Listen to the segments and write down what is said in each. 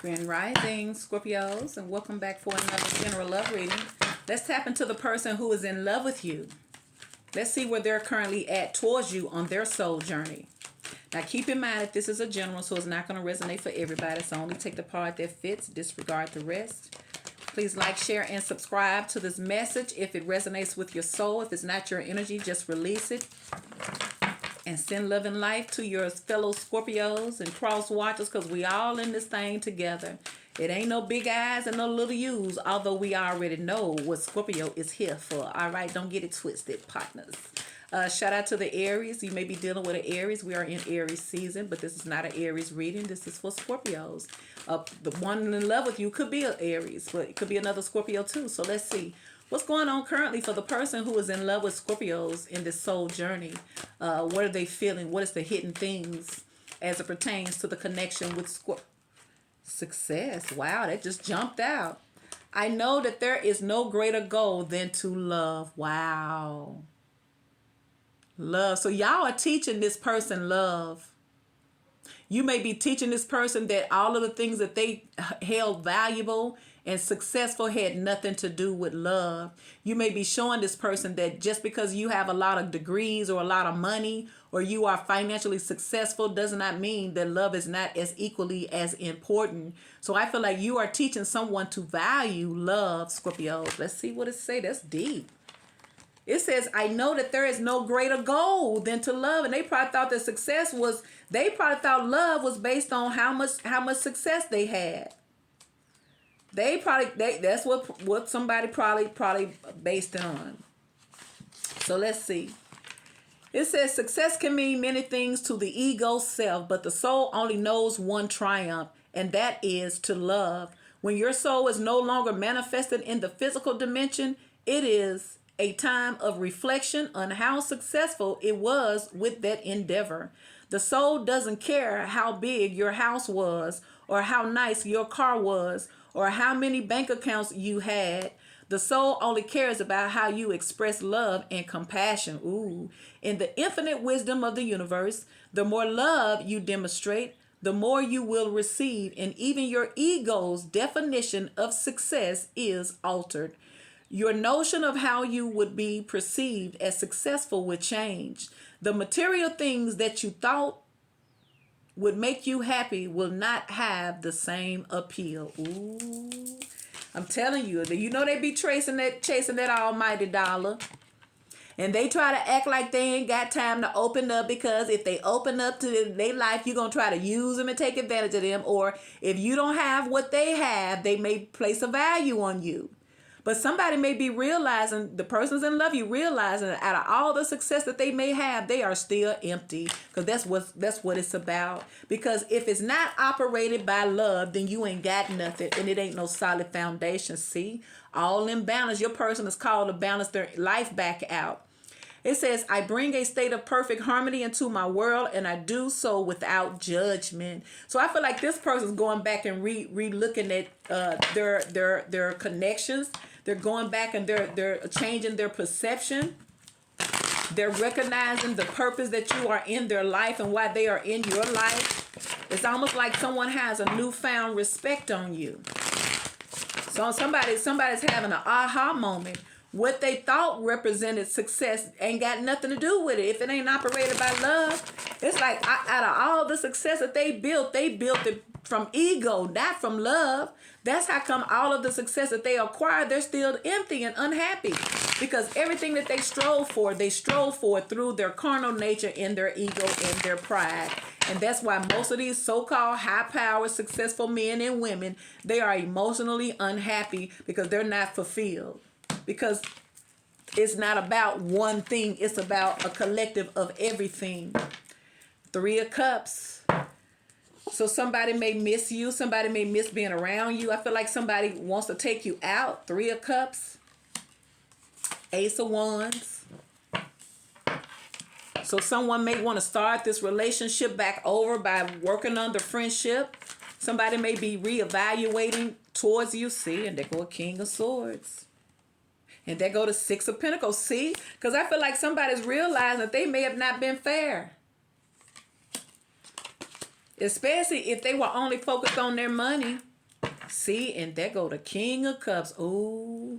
Grand Rising, Scorpios, and welcome back for another general love reading. Let's tap into the person who is in love with you. Let's see where they're currently at towards you on their soul journey. Now, keep in mind that this is a general, so it's not going to resonate for everybody. So only take the part that fits, disregard the rest. Please like, share, and subscribe to this message if it resonates with your soul. If it's not your energy, just release it. And send love and life to your fellow Scorpios and cross watchers, because we all in this thing together. It ain't no big eyes and no little U's, although we already know what Scorpio is here for. All right, don't get it twisted, partners. Shout out to the Aries. You may be dealing with an Aries. We are in Aries season, but this is not an Aries reading. This is for Scorpios. The one in love with you could be an Aries, but it could be another Scorpio too. So let's see. What's going on currently for the person who is in love with Scorpios in this soul journey? What are they feeling? What is the hidden things as it pertains to the connection with success? Wow, that just jumped out. I know that there is no greater goal than to love. Wow. Love. So y'all are teaching this person love. You may be teaching this person that all of the things that they held valuable and successful had nothing to do with love. You may be showing this person that just because you have a lot of degrees or a lot of money or you are financially successful does not mean that love is not as equally as important. So I feel like you are teaching someone to value love, Scorpios. Let's see what it say. That's deep. It says, I know that there is no greater goal than to love. And they probably thought that they probably thought love was based on how much success they had. That's what somebody probably based it on. So let's see. It says success can mean many things to the ego self, but the soul only knows one triumph, and that is to love. When your soul is no longer manifested in the physical dimension, it is a time of reflection on how successful it was with that endeavor. The soul doesn't care how big your house was, or how nice your car was, or how many bank accounts you had. The soul only cares about how you express love and compassion. Ooh. In the infinite wisdom of the universe, the more love you demonstrate, the more you will receive, and even your ego's definition of success is altered. Your notion of how you would be perceived as successful would change. The material things that you thought would make you happy will not have the same appeal. Ooh. I'm telling you, they be chasing that almighty dollar. And they try to act like they ain't got time to open up, because if they open up to their life, you're going to try to use them and take advantage of them. Or if you don't have what they have, they may place a value on you. But somebody may be realizing, the person's in love, you realizing that out of all the success that they may have, they are still empty. Because that's what it's about. Because if it's not operated by love, then you ain't got nothing, and it ain't no solid foundation. See, all in balance. Your person is called to balance their life back out. It says, I bring a state of perfect harmony into my world, and I do so without judgment. So I feel like this person's going back and re-looking at their connections. They're going back and they're changing their perception. They're recognizing the purpose that you are in their life and why they are in your life. It's almost like someone has a newfound respect on you. So somebody's having an aha moment. What they thought represented success ain't got nothing to do with it. If it ain't operated by love, it's like out of all the success that they built it from ego, not from love. That's how come all of the success that they acquired, they're still empty and unhappy. Because everything that they strove for through their carnal nature and their ego and their pride. And that's why most of these so-called high-powered, successful men and women, they are emotionally unhappy because they're not fulfilled. Because it's not about one thing. It's about a collective of everything. 3 of Cups. So somebody may miss you. Somebody may miss being around you. I feel like somebody wants to take you out. 3 of Cups. Ace of Wands. So someone may want to start this relationship back over by working on the friendship. Somebody may be reevaluating towards you. See, and there go a King of Swords. And there go the 6 of Pentacles. See? Because I feel like somebody's realizing that they may have not been fair. Especially if they were only focused on their money. See, and there go the King of Cups. Ooh.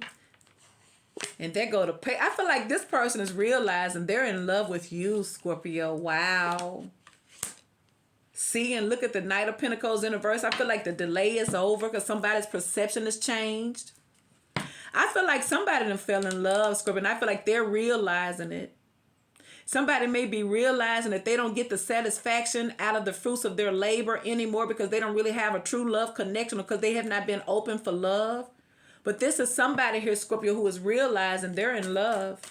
And there go the pay. I feel like this person is realizing they're in love with you, Scorpio. Wow. See, and look at the Knight of Pentacles in reverse. I feel like the delay is over because somebody's perception has changed. I feel like somebody done fell in love, Scorpio, and I feel like they're realizing it. Somebody may be realizing that they don't get the satisfaction out of the fruits of their labor anymore because they don't really have a true love connection or because they have not been open for love. But this is somebody here, Scorpio, who is realizing they're in love.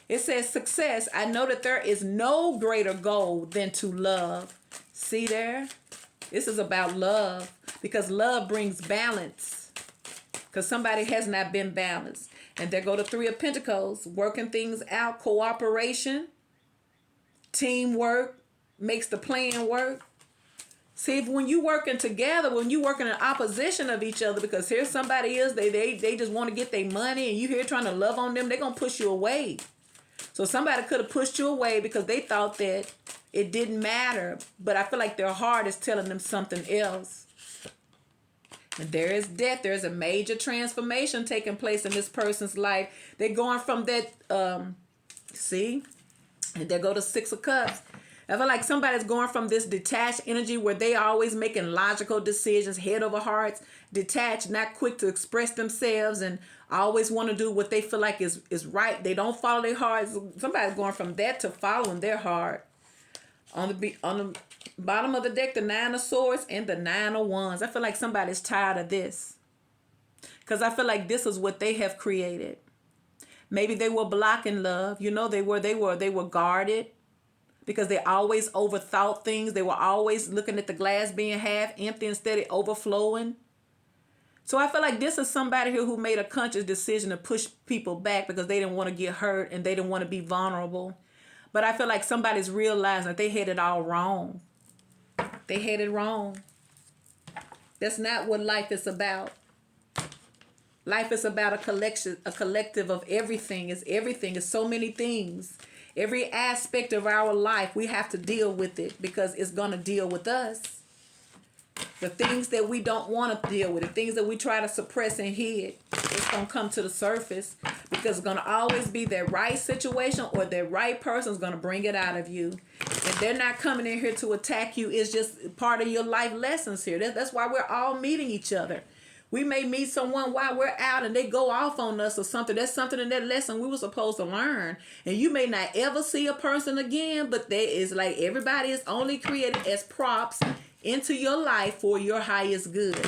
It says success. I know that there is no greater goal than to love. See there? This is about love because love brings balance because somebody has not been balanced. And there go the Three of Pentacles, working things out, cooperation, teamwork makes the plan work. See, when you working together, when you working in opposition of each other, because here somebody is, they just want to get their money and you here trying to love on them, they're going to push you away. So somebody could have pushed you away because they thought that it didn't matter. But I feel like their heart is telling them something else. And there is death. There's a major transformation taking place in this person's life. They're going from that, see? And there go the Six of Cups. I feel like somebody's going from this detached energy where they are always making logical decisions, head over hearts, detached, not quick to express themselves, and always want to do what they feel like is right. They don't follow their heart. Somebody's going from that to following their heart. On the bottom of the deck, the Nine of Swords and the Nine of Wands. I feel like somebody's tired of this. Because I feel like this is what they have created. Maybe they were blocking love. You know, they were guarded. Because they always overthought things. They were always looking at the glass being half empty instead of overflowing. So I feel like this is somebody here who made a conscious decision to push people back because they didn't want to get hurt and they didn't want to be vulnerable. But I feel like somebody's realizing that they had it all wrong. They had it wrong. That's not what life is about. Life is about a collective of everything. It's so many things. Every aspect of our life, we have to deal with it because it's going to deal with us. The things that we don't want to deal with, the things that we try to suppress and hide, it's going to come to the surface because it's going to always be that right situation or that right person is going to bring it out of you. And they're not coming in here to attack you. It's just part of your life lessons here. That's why we're all meeting each other. We may meet someone while we're out and they go off on us or something. That's something in that lesson we were supposed to learn. And you may not ever see a person again, but there is like everybody is only created as props into your life for your highest good.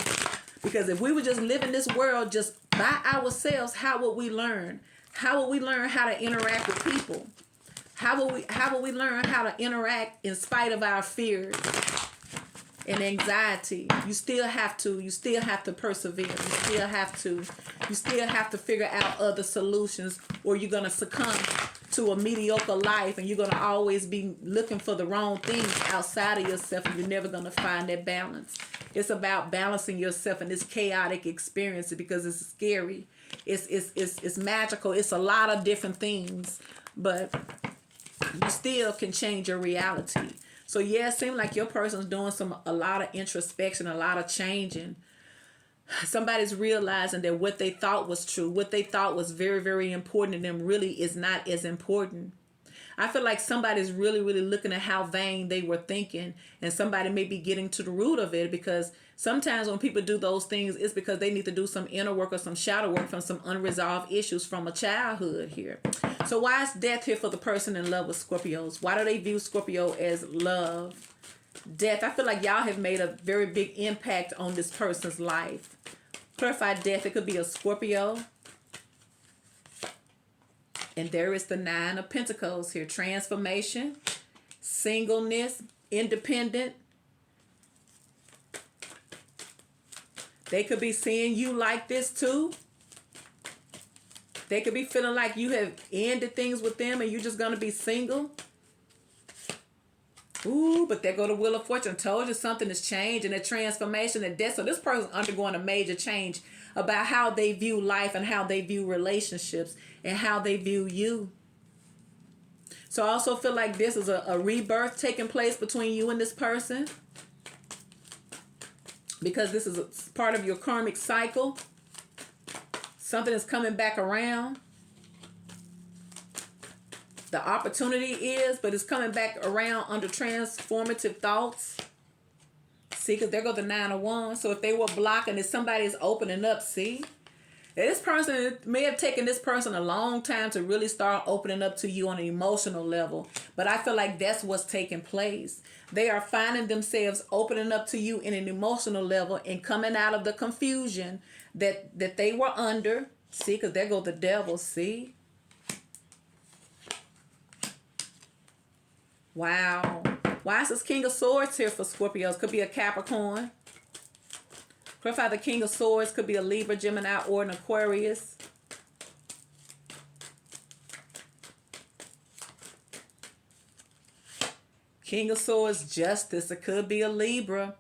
Because if we were just living this world just by ourselves, how would we learn? How would we learn how to interact with people? How would we learn how to interact in spite of our fears and anxiety? You still have to persevere. You still have to figure out other solutions, or you're gonna succumb to a mediocre life and you're gonna always be looking for the wrong things outside of yourself and you're never gonna find that balance. It's about balancing yourself in this chaotic experience because it's scary. It's magical. It's a lot of different things, but you still can change your reality. So yeah, it seems like your person's doing a lot of introspection, a lot of changing. Somebody's realizing that what they thought was true, what they thought was very, very important to them really is not as important. I feel like somebody's really, really looking at how vain they were thinking, and somebody may be getting to the root of it, because sometimes when people do those things, it's because they need to do some inner work or some shadow work from some unresolved issues from a childhood here. So why is death here for the person in love with Scorpios? Why do they view Scorpio as love? Death. I feel like y'all have made a very big impact on this person's life. Clarified death. It could be a Scorpio. And there is the Nine of Pentacles here. Transformation, singleness, independent. They could be seeing you like this too. They could be feeling like you have ended things with them and you're just going to be single. Ooh, but there go the Wheel of Fortune. Told you something has changed, and a transformation and death. So this person's undergoing a major change about how they view life and how they view relationships and how they view you. So I also feel like this is a rebirth taking place between you and this person. because this is a part of your karmic cycle. Something is coming back around. The opportunity is, but it's coming back around under transformative thoughts. See, because there go the 9 of Wands. So if they were blocking, if somebody is opening up, see? This person, it may have taken this person a long time to really start opening up to you on an emotional level. But I feel like that's what's taking place. They are finding themselves opening up to you in an emotional level and coming out of the confusion that they were under. See, because there go the devil, see? Wow. Why is this King of Swords here for Scorpios? Could be a Capricorn. Clarify the King of Swords. Could be a Libra, Gemini, or an Aquarius. King of Swords, Justice. It could be a Libra.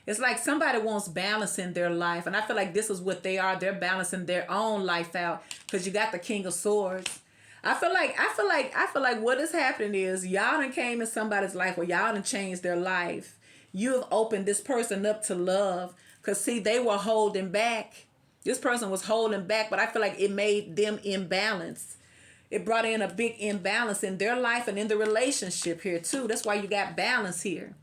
It's like somebody wants balance in their life. And I feel like this is what they are. They're balancing their own life out. Because you got the King of Swords. I feel like what is happening is y'all done came in somebody's life or y'all done changed their life. You have opened this person up to love. Because, see, they were holding back. This person was holding back, but I feel like it made them imbalance. It brought in a big imbalance in their life and in the relationship here, too. That's why you got balance here.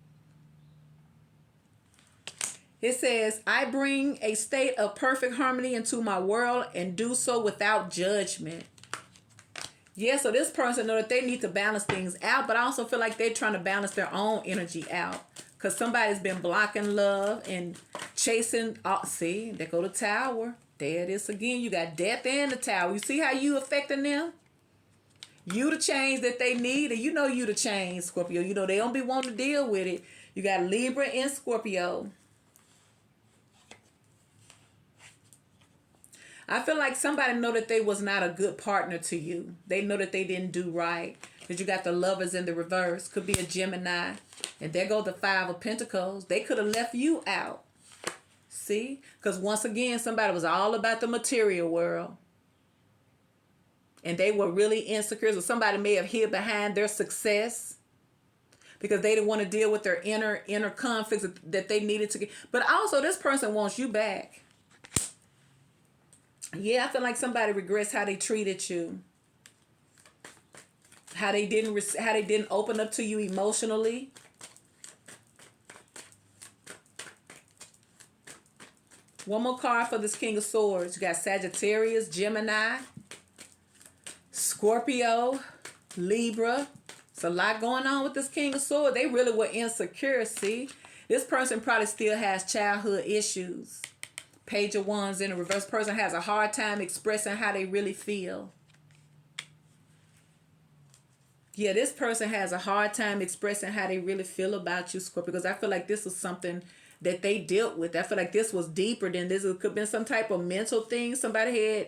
It says, I bring a state of perfect harmony into my world and do so without judgment. Yeah, so this person know that they need to balance things out, but I also feel like they're trying to balance their own energy out. Because somebody's been blocking love and chasing. Oh, see, there go the Tower. There it is again. You got Death and the Tower. You see how you affecting them? You the change that they need, and you know you the change, Scorpio. You know they don't be wanting to deal with it. You got Libra and Scorpio. I feel like somebody know that they was not a good partner to you. They know that they didn't do right. Because you got the Lovers in the reverse. Could be a Gemini. And there go the 5 of Pentacles. They could have left you out. See? Because once again, somebody was all about the material world. And they were really insecure. So somebody may have hid behind their success. Because they didn't want to deal with their inner conflicts that they needed to get. But also, this person wants you back. Yeah, I feel like somebody regrets how they treated you. How they didn't open up to you emotionally. One more card for this King of Swords. You got Sagittarius, Gemini, Scorpio, Libra. It's a lot going on with this King of Swords. They really were insecure, see? This person probably still has childhood issues. Page of Wands in the reverse. Person has a hard time expressing how they really feel. Yeah, this person has a hard time expressing how they really feel about you, Scorpio. Because I feel like this was something that they dealt with. I feel like this was deeper than this. It could have been some type of mental thing somebody had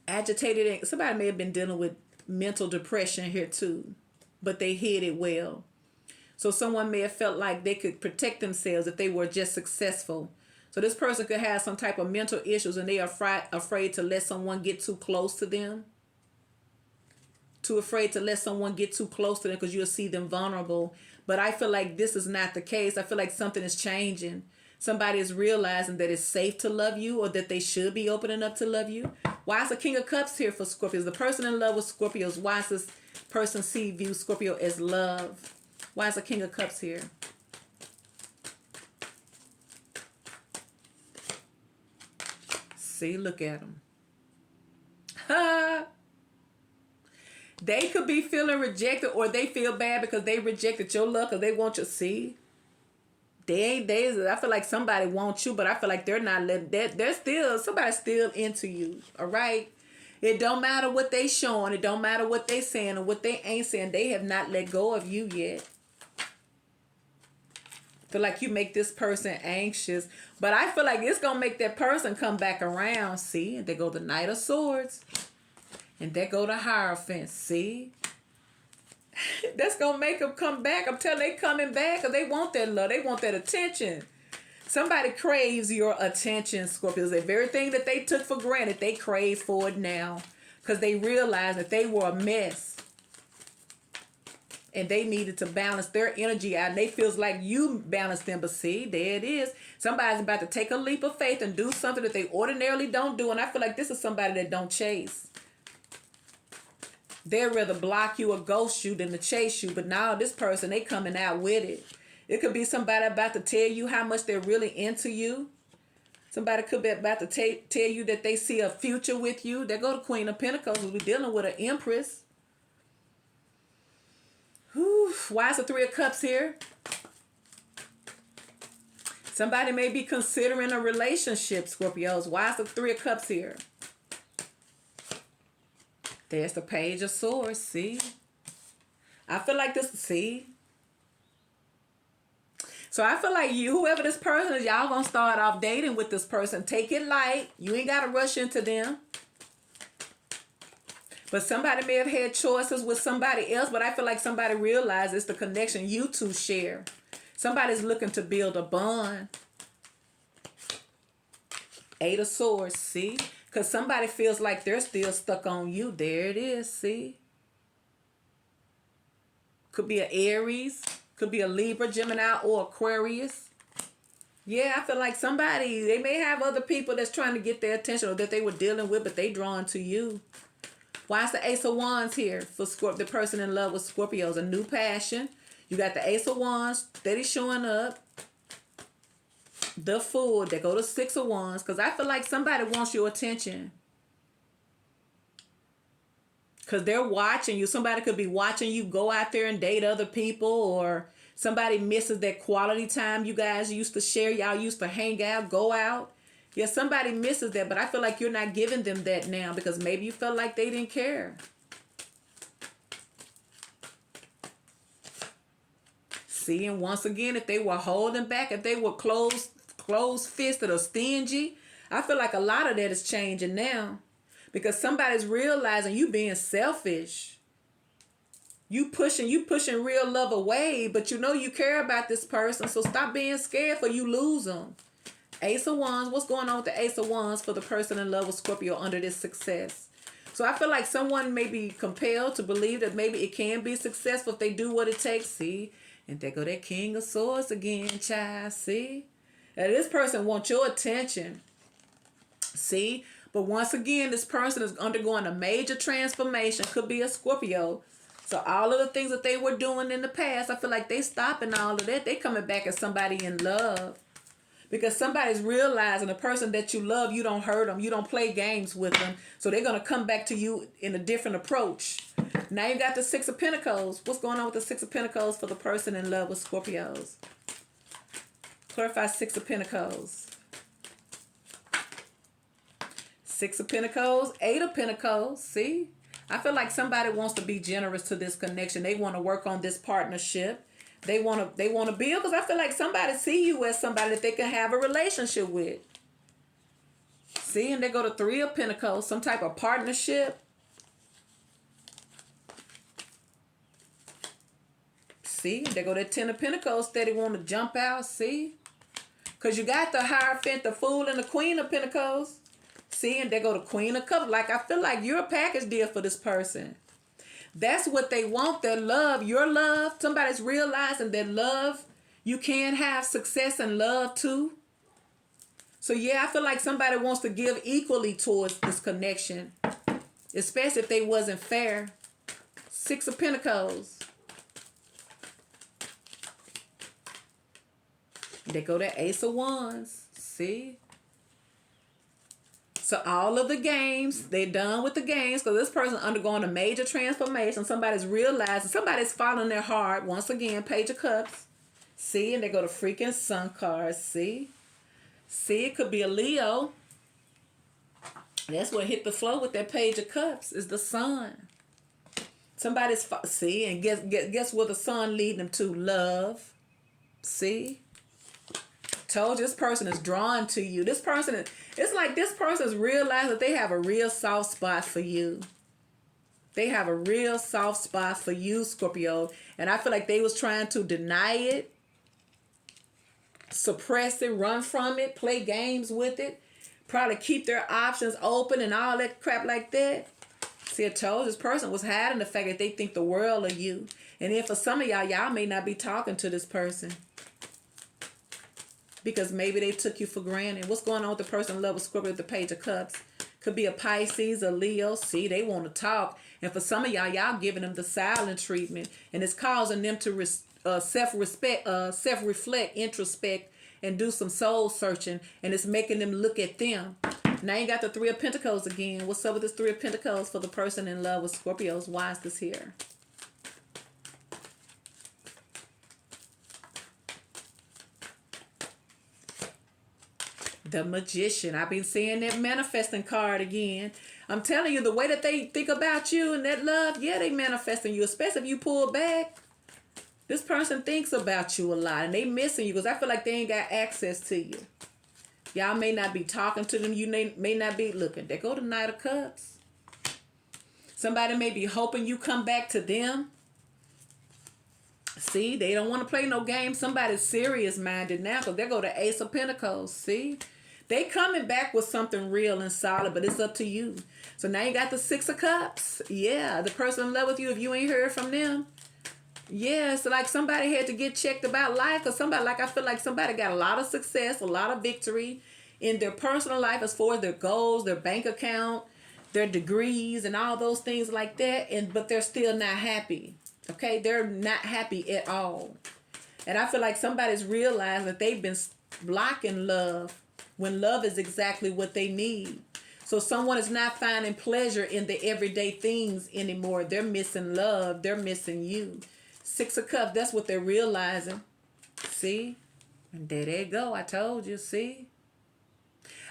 agitated. Somebody may have been dealing with mental depression here too. But they hid it well. So someone may have felt like they could protect themselves if they were just successful. So this person could have some type of mental issues and they are afraid to let someone get too close to them. Too afraid to let someone get too close to them because you'll see them vulnerable. But I feel like this is not the case. I feel like something is changing. Somebody is realizing that it's safe to love you or that they should be opening up to love you. Why is the King of Cups here for Scorpios? The person in love with Scorpios. Why is this person view Scorpio as love? Why is the King of Cups here? See, look at them. They could be feeling rejected or they feel bad because they rejected your love because they want you to see. I feel like somebody wants you, but I feel like they're not letting that. Somebody's still into you. All right. It don't matter what they showing. It don't matter what they saying or what they ain't saying. They have not let go of you yet. Feel like you make this person anxious. But I feel like it's going to make that person come back around. See? And there go the Knight of Swords. And there go the Hierophant. See? That's going to make them come back. I'm telling you, they coming back because they want that love. They want that attention. Somebody craves your attention, Scorpios. The very thing that they took for granted, they crave for it now. Because they realize that they were a mess. And they needed to balance their energy out. And they feels like you balance them. But see, there it is. Somebody's about to take a leap of faith and do something that they ordinarily don't do. And I feel like this is somebody that don't chase. They'd rather block you or ghost you than to chase you. But now this person, they coming out with it. It could be somebody about to tell you how much they're really into you. Somebody could be about to tell you that they see a future with you. They go to Queen of Pentacles. We're dealing with an Empress. Whew. Why is the Three of Cups here? Somebody may be considering a relationship, Scorpios. Why is the Three of Cups here? There's the Page of Swords. See? I feel like this, see? So I feel like you, whoever this person is, y'all gonna start off dating with this person. Take it light. You ain't gotta rush into them. But somebody may have had choices with somebody else, but I feel like somebody realizes the connection you two share. Somebody's looking to build a bond. Eight of Swords, see? Because somebody feels like they're still stuck on you. There it is, see? Could be an Aries. Could be a Libra, Gemini, or Aquarius. Yeah, I feel like somebody, they may have other people that's trying to get their attention or that they were dealing with, but they drawn to you. Why is the Ace of Wands here for the person in love with Scorpios? A new passion. You got the Ace of Wands, steady showing up. The Fool, they go to Six of Wands. Because I feel like somebody wants your attention. Because they're watching you. Somebody could be watching you go out there and date other people. Or somebody misses that quality time you guys used to share. Y'all used to hang out, go out. Yeah, somebody misses that. But I feel like you're not giving them that now. Because maybe you felt like they didn't care. See, and once again, if they were holding back, if they were closed-fisted or stingy, I feel like a lot of that is changing now. Because somebody's realizing you being selfish. You pushing real love away, but you know you care about this person, so stop being scared for you lose them. Ace of Wands, what's going on with the Ace of Wands for the person in love with Scorpio under this success? So I feel like someone may be compelled to believe that maybe it can be successful if they do what it takes. See? And there go that King of Swords again, child. See? Now this person wants your attention. See? But once again, this person is undergoing a major transformation. Could be a Scorpio. So all of the things that they were doing in the past, I feel like they stopping all of that. They coming back as somebody in love. Because somebody's realizing the person that you love, you don't hurt them. You don't play games with them. So they're going to come back to you in a different approach. Now you got the Six of Pentacles. What's going on with the Six of Pentacles for the person in love with Scorpios? Clarify Six of Pentacles. Six of Pentacles, Eight of Pentacles. See? I feel like somebody wants to be generous to this connection. They want to work on this partnership. They want to build, because I feel like somebody see you as somebody that they can have a relationship with. See, and they go to Three of Pentacles, some type of partnership. See, they go to Ten of Pentacles, steady want to jump out. See, because you got the Hierophant, the Fool, and the Queen of Pentacles. See, and they go to Queen of Cups. Like, I feel like you're a package deal for this person. That's what they want, their love, your love. Somebody's realizing that love, you can have success and love too. So yeah, I feel like somebody wants to give equally towards this connection, especially if they wasn't fair. Six of Pentacles. They go to Ace of Wands. See? So all of the games, they're done with the games because this person undergoing a major transformation. Somebody's realizing, somebody's following their heart. Once again, Page of Cups. See, and they go to freaking Sun cards. See? See, it could be a Leo. That's what hit the flow with that Page of Cups is the Sun. Somebody's, see, and guess where the Sun leading them to? Love. See? Told you this person is drawn to you. This person is, it's like this person's realized that they have a real soft spot for you. They have a real soft spot for you, Scorpio. And I feel like they was trying to deny it, suppress it, run from it, play games with it, probably keep their options open and all that crap like that. See, I told this person was hiding the fact that they think the world of you. And then for some of y'all may not be talking to this person because maybe they took you for granted. What's going on with the person in love with Scorpio with the Page of Cups? Could be a Pisces, a Leo. See, they want to talk. And for some of y'all giving them the silent treatment. And it's causing them to self-reflect, introspect, and do some soul searching. And it's making them look at them. Now you got the Three of Pentacles again. What's up with this Three of Pentacles for the person in love with Scorpios? Why is this here? The Magician. I've been seeing that manifesting card again. I'm telling you, the way that they think about you and that love, yeah, they manifesting you, especially if you pull back. This person thinks about you a lot and they missing you because I feel like they ain't got access to you. Y'all may not be talking to them. You may not be looking. There go the Knight of Cups. Somebody may be hoping you come back to them. See, they don't want to play no game. Somebody's serious minded now because there go the Ace of Pentacles. See, they coming back with something real and solid, but it's up to you. So now you got the Six of Cups. Yeah, the person in love with you, if you ain't heard from them. Yeah, it's like somebody had to get checked about life because somebody, like I feel like somebody got a lot of success, a lot of victory in their personal life as far as their goals, their bank account, their degrees and all those things like that. But they're still not happy. Okay, they're not happy at all. And I feel like somebody's realized that they've been blocking love when love is exactly what they need. So someone is not finding pleasure in the everyday things anymore. They're missing love. They're missing you. Six of Cups, that's what they're realizing. See? And there they go. I told you, see?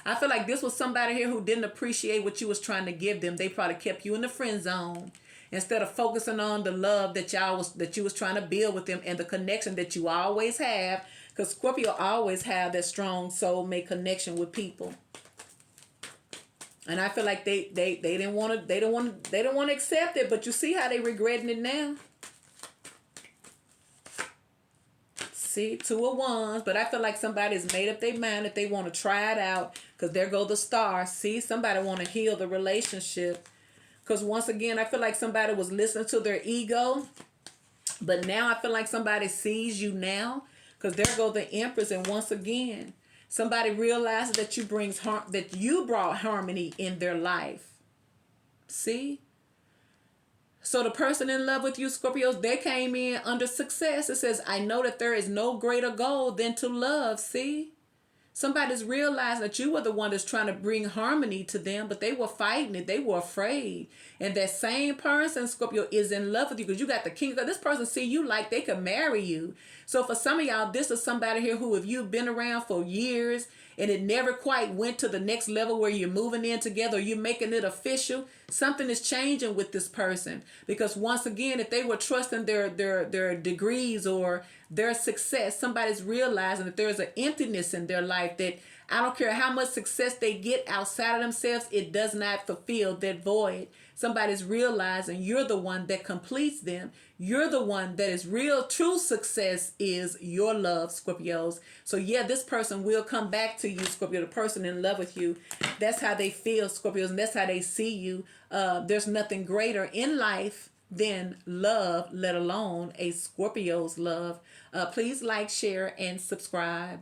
I feel like this was somebody here who didn't appreciate what you was trying to give them. They probably kept you in the friend zone instead of focusing on the love that you was trying to build with them and the connection that you always have. Because Scorpio always have that strong soulmate connection with people. And I feel like they didn't want to accept it, but you see how they regretting it now. See, Two of Wands, but I feel like somebody's made up their mind that they want to try it out because there go the Star. See, somebody want to heal the relationship because once again, I feel like somebody was listening to their ego, but now I feel like somebody sees you now because there go the Empress, and once again, somebody realizes that you brought harmony in their life. See? So the person in love with you, Scorpios, they came in under success. It says, I know that there is no greater goal than to love. See? Somebody's realized that you were the one that's trying to bring harmony to them, but they were fighting it. They were afraid. And that same person, Scorpio, is in love with you because you got the king. This person see you like they could marry you. So for some of y'all, this is somebody here who, if you've been around for years and it never quite went to the next level where you're moving in together or you're making it official, something is changing with this person. Because once again, if they were trusting their degrees or their success, somebody's realizing that there's an emptiness in their life that I don't care how much success they get outside of themselves, it does not fulfill that void. Somebody's realizing you're the one that completes them. You're the one that is real. True success is your love, Scorpios. So yeah, this person will come back to you, Scorpio, the person in love with you. That's how they feel, Scorpios, and that's how they see you. There's nothing greater in life than love, let alone a Scorpio's love. Please like, share, and subscribe.